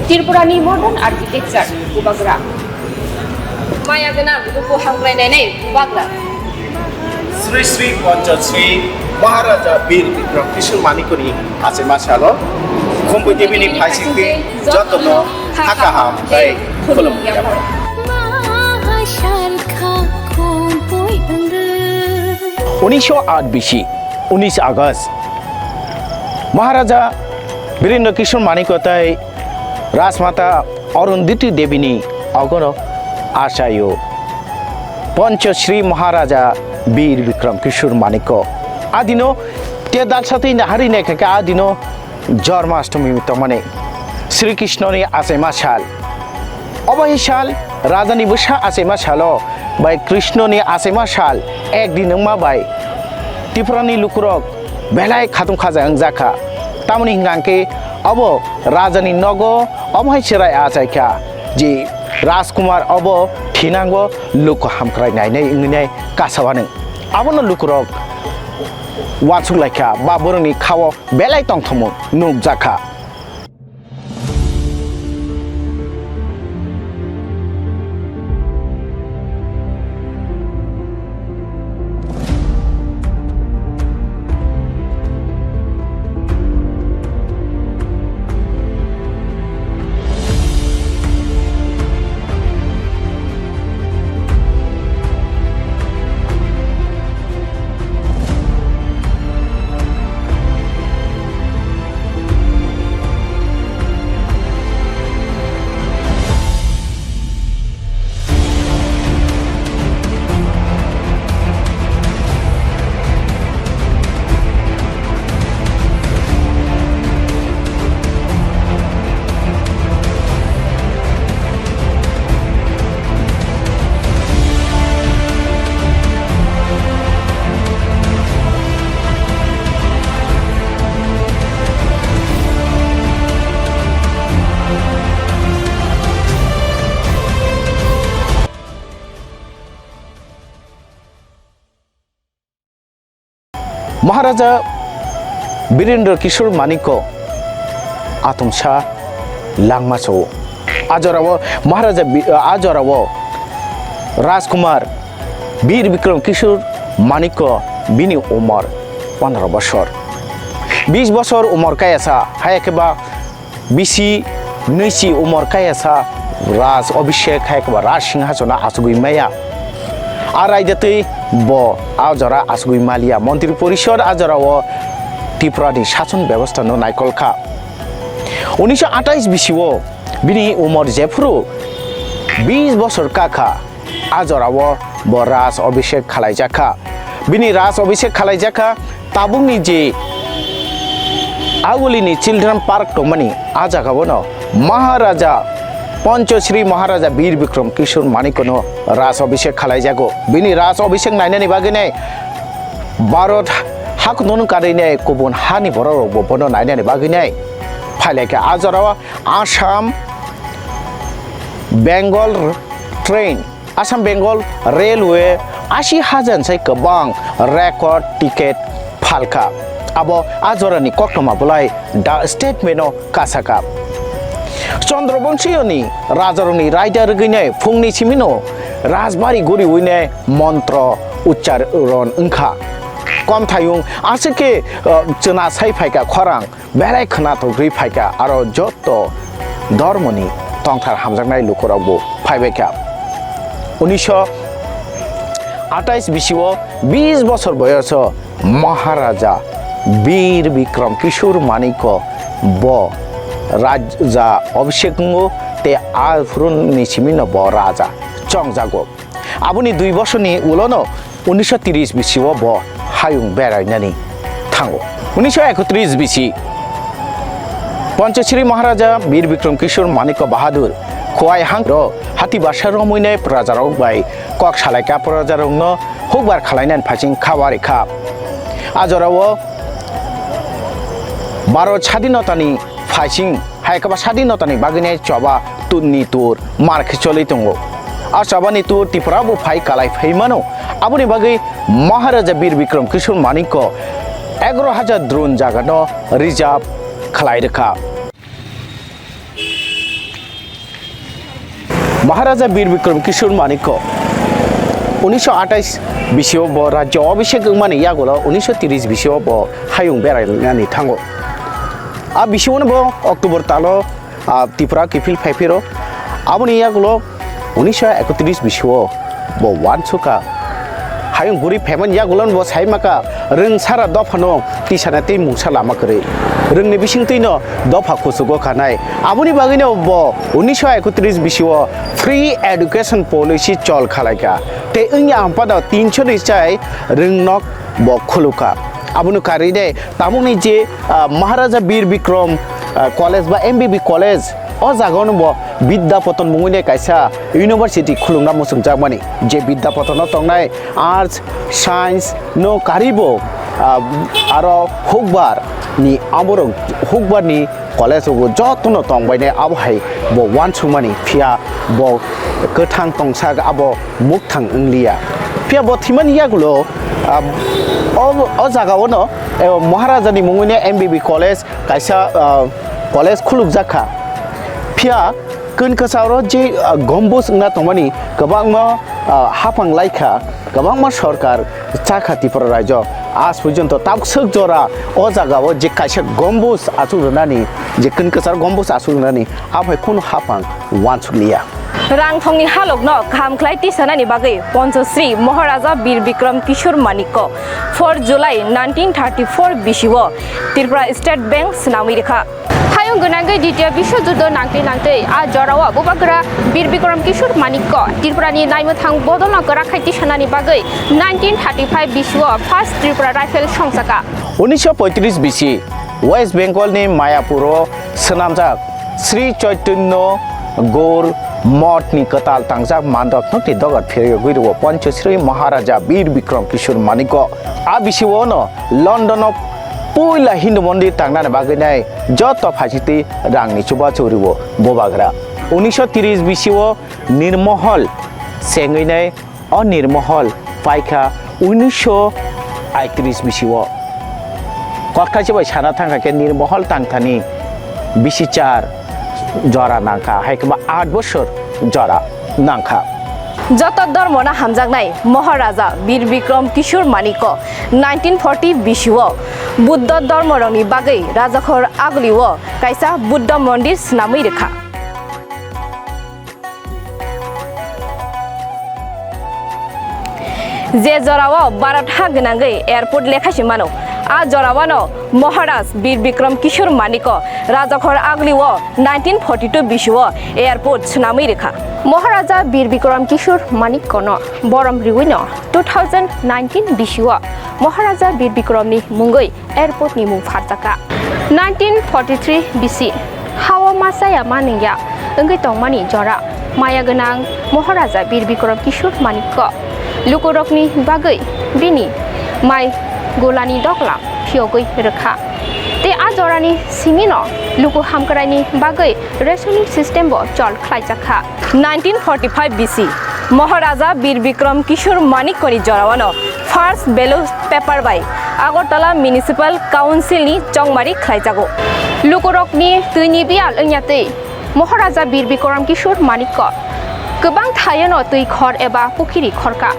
Tirpurani modern architecture Bikram. Maya Ganam Rupu Hanglainane Bikram. Sri Sri Panchasri Maharaja Bikram Kishore Manikya Achaima Shalo Khumpui Devini Phaisingti Jotono Hakaham Bai Khulum Yama 1908 BC 19 August মহারাজা বীরেন্দ্র কিশোর মানিকতাই রাজমাতা অরুন্ধতী দেবীনি অগর আশায় পঞ্চশ্রী মহারাজা বীর বিক্রম কিশোর মানিক্য আদিনো তে দাল সাথে হারি নেখাকে আদিনো জন্মাষ্টমী মানে শ্রীকৃষ্ণনি আচাইমা সাল অবহি সাল রাজানি বসা আচাইমা সালো বাই কৃষ্ণনি আচাইমা সাল একদিন মা বাই ত্রিপুরানি লুকুরক বেলায় খাতুম খাজা জাখা তামনি হিঙ্গাঙ্কে অব রাজানি নগ অবহাই সেরাই আচাইখা যে রাজকুমার অব ঠিনাঙ্গ লুক হামক্রাই নাইনাই ইংনাই কাসাবাनो আবনো লুকুরক ওয়ানসুলাইখা বা বরংনি খাও বেলায় তংথমু নুক জাখা মহারাজা বীরেন্দ্র কিশোর মানিক্য আতমসা লাংমাসো আজরাও মহারাজা আজরাও রাজকুমার বীর বিক্রম কিশোর মানিক্য বিনি উমর 15 বছর 20 বছর উমর কায়াসা হায়াকেবা বিসি নৈসি উমর কায়াসা রাজ অভিষেক হায়াকেবা রাজ সিংহাসনা আসুগুই মায়া আর রাইজাতে ব আজরা আসুগুই মালিয়া মন্ত্রী পরিষদ আজরাও ত্রিপুরানি শাসন ব্যবস্থা নো নাইকলখা 1928 বিসিও বিনি উমর জেফরু 20 বছর কাখা আজরাও ব রাজ অভিষেক খালাইজাখা বিনি রাজ অভিষেক খালাইজাখা তাবুংনি যে আগুলিনি চিলড্রেন পার্ক টমানি আজাগাবনো মহারাজা পঞ্চশ্রী মহারাজা বীর বিক্রম কিশোর মানিক্যনো রাজ অভিষেক খালাইজাগো বিনি রাজ অভিষেক নাইনানি বাগিনে ভারত হাকুন কারিনে গুবুন হানি बर' बनो नायनानि बागिने फाइलायखे आजराव आसाम बेंगल ट्रेन आसाम बेंगल रेलवे 80,000 गोबां रेकर्ड टिकेट फालखा abo ajorani koktoma bulai da statement o kasaka চন্দ্রবংশীয়নি রাজারনি রাইডার গইনে ফুংনি সিমিনো রাজবাড়ি গড়ি উইনে মন্ত্র উচ্চারণ ওংখা কম থাইং আজকে চনা সাই ফাইকা খরাং বেড়াই খনা তো গ্রি ফাইকা আর যত ধর্মনি তংথার হামজাংনাই লুকরাবো ফাইবেকা 1928 বিশিও 20 বছর বয়স মহারাজা বীর বিক্রম কিশোর মানিক ব রাজা অভিষেক তে আফরুন নিচিমিন ব রাজা চংজাগো আবুনি 2 বছরনি উলনো 1930 বিশিও ব হায়ুং বেড়াইনানি থাঙ্গো 1931 বিশি পঞ্চশ্রী মহারাজা বীর বিক্রম কিশোর মানিক বাহাদুর খোয়াই হাং হাতি বাসা রমইনে প্রজারক বাই কক সালাইকা প্রজারক ন হুকবার খালাইনান ফাচিং খাওয়ারি খা আজরাও ভারত স্বাধীনতানি ফাইসিং হাইকাবা স্বাধীনতানি বাগিনে চবা তুনি তুর মার্কে চলি দंगो আর চবানি তুর ত্রিপুরাবো ফাই কালাই ফাইমানো আবুনি বাগै মহারাজা বীর বিক্রম কিশোর মানিক 11,000 দ্রোন জাগানো রিজার্ভ খালাই রেখা মহারাজা বীর বিক্রম কিশোর মানিক 1928 বিশিও ব রাজ্য অভিষেক মানে ইয়াগুলো 1930 বিশিও ব হায়ুং বেড়াইনানি থাঙ্গো आ बिसिवनो ब अक्टोबर तालो त्रिपुरा किफिल फाइफिरो आबुनि यागुलो 1931 बिसिओ ब वानसुका हायं गुरि फेमन यागुलन ब साइमाका रों सारा दफानो तिसाना ति मुसा लामा करे रोंनि बिसिं तैनो दफा खुसुगो खानाय आबुनि बागैनो ब 1931 बिसिओ फ्री एडुकेशन पॉलिसी चल खालायका ते ओंया आमपादा 300 रिचाय रोंनक ब खुलुका आबुनु कारिने तामुनि जे महाराजा बीर विक्रम कॉलेज बा एमबीबी कॉलेज अ जागावनो ब विद्यापतन मुंगैने कायसा यूनिवर्सिटी खुलुंना मुसुं जागमानि जे विद्यापतन तंनाय आर्ट्स साइंस नो कारिबो आरो हुकबार नि आमरो हुकबार नि कॉलेज बो जतनो तंबायने आबहाय ब वानसुमानि फिया ब गोथां तंसा आबो मुखथां इंलिया फिया ब थिमानि यागुलो अ जागावनो महाराजानि मुंगैने एमबीबी कॉलेज कायसा कॉलेज खुलुक जाखा फिया कनकसारो जे गम्बुस ना तमानि गोबांमा हाफां लाइखा गोबांमा सरकार चाखातिफोर राज्य आज पर्यन्त ताकसक जरा अ जागाव जे कायसा गम्बुस आसुरनानि जे कनकसार गम्बुस आसुरनानि आफाय खुनु हाफां वानसुलिया रांथंनि हालकनो खामख्लाय तिसानानि बागै पञ्चश्री महाराजा वीर विक्रम किशोर मानिक 4 जुलाई 1934 बिसिओ त्रिपुरा स्टेट बैंक स्नामी रेखा हायं गनांगै द्वितीय विश्व युद्ध नांगै नांगै आ जरावा बुबाग्रा वीर विक्रम किशोर मानिक त्रिपुरानि नायमथां बदल नगरा खायतिसानानि बागै 1935 बिसिओ फर्स्ट त्रिपुरा राइफल संसाका 1935 बिसि वेस्ट बेंगल नि मायापुर सनामजाक श्री चैतन्य गौर मठ नि कताल तांजाक मानदक नक्ति दगत फेरियो गइरो पञ्चश्री महाराजा वीर विक्रम किशोर मानिक आ बिसिओ न लन्डन पुइला हिन्दू मन्दिर तांनाने बागैनाय जत फासिति रांनि चुबा चौरिबो बोबाग्रा 1930 बिसिओ निर्महल सेंगैनाय अनिर्महल पाइखा 1931 बिसिओ कटखासे बाय साना थांखाके निर्महल तांथानि बिसिचार जरा नांखा हायकमा 8 बोसोर जरा नांखा जत धर्मना हामजागनाय महाराजा वीर विक्रम किशोर मानिक 1940 बिसिओ बुद्ध धर्मरनि बागै राजाखर आगलिओ कायसा बुद्ध मन्दिर स्नामै रेखा जे जरावा भारत हा गनांगै एयारपोर्ट लेखासि मानो आ जरावानो महाराज वीर विक्रम किशोर मानिक राजाखर आगलिओ 1942 बिसिओ एयारपोर्ट स्नामै रेखा महाराजा वीर विक्रम किशोर मानिक कनो बरम रिविनो 2019 बिसिओ महाराजा वीर विक्रमनि मुंगै एयारपोर्ट नि मुं फारजाका 1943 बिसि हावा मासाया मानिया अंगै तंमानि जरा माया गोनां महाराजा वीर विक्रम किशोर मानिक लुकुरकनि बागै बिनि माइ गोलानि दगला फियोगै रेखा ते आ जरानि सिमिनो लुकु हामकरानि बागै रेशनिंग सिस्टेम बो चल खलाइजाखा 1945 बिसि महाराजा वीर विक्रम किशोर मानिक कनि जरावानो first ballot paper by Agartala municipal काउन्सिलनि चंमारि खालायजागौ लुकरकनि दैनि बियाल ओंयातै महाराजा बीर बिक्रम किशोर मानिक्य गोबां थायोनो दैखर एबा पुखिरि खरका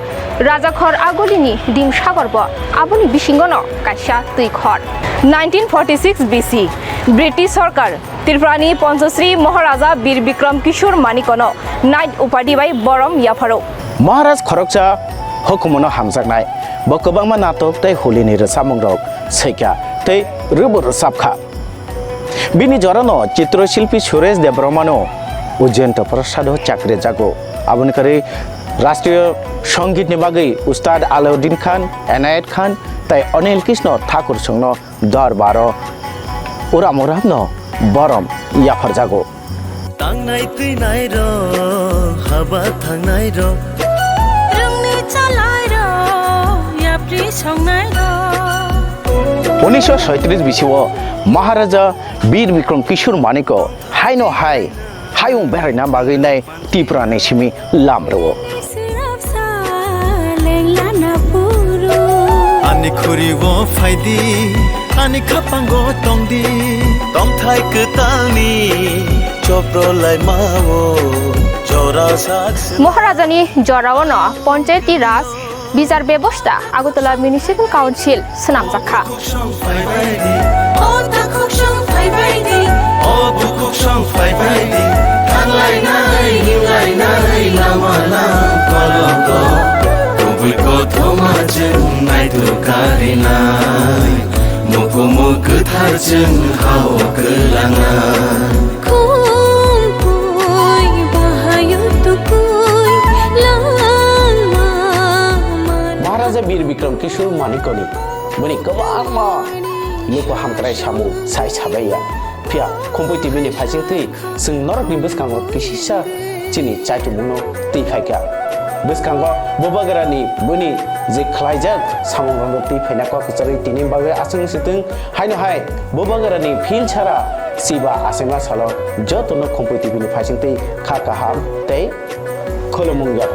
राजाखर आगुलिनि दिमसागरब आबुनि बिसिंगनो कायसा दैखर 1946 BC ब्रिटिश सरकार त्रिपुरानि पंचश्री महाराजा बीर बिक्रम किशोर मानिकनो नाइट उपाधि बाय बरम याफारो महाराज खरकजा हुकुमनो हामजानाय बकबांमा नाटक तै होलिनि रसामंरक सैका तै रुबु रसाबखा बिनि जरानो चित्रशिल्पी सुरेश देवबर्मानो उज्जैन प्रसाद चाकरी जागो आबुनिकारि राष्ट्रीय संगीत नि बागै उस्ताद आलाउद्दीन खान एनायत खान तै अनिल कृष्ण ठाकुर संनो दरबार उरामोरामनो बरम याफर जागो तांनाय तैनाय र हाबा थांनाय र रोंनि चालाय र याप्रि संनाय र 1937 बिसिव महाराजा बीर बिक्रम किशोर मानिक्य हायनो हाय हायुं बेरायना बागैनाय त्रिपुरानि सिमि लामरो आनि खुरिवो फायदि आनि खापांगो तंदि तंथाय कतालनि चप्रलाय मावो जरा साक्ष महाराजानि जरावनो पंचायती राज बिजार बेबस्था আগরতলা মিউনিসিপাল কাউন্সিল सनामजाखा महाराजा बीर बिक्रम किशोर मानिक्यनि बनि गोबांमा लोको हामक्राय सामु साय साबाया फिया खुम्पुइ टिभिनि फाइसिंथै जों नरकनि बसकांगो किसिसा चिनि चाइटुमुनो दै फायका बसकांगो बबागरानि बनि जे खलायजाक सामुंगो दै फायनाको कचरै तिनि बागै आसुं सितों हायनो हाय बबागरानि फिल छारा सिबा आसेमा सालो जतनो खुम्पुइ टिभिनि फाइसिंथै खाका हाम तै खोलोमुंगा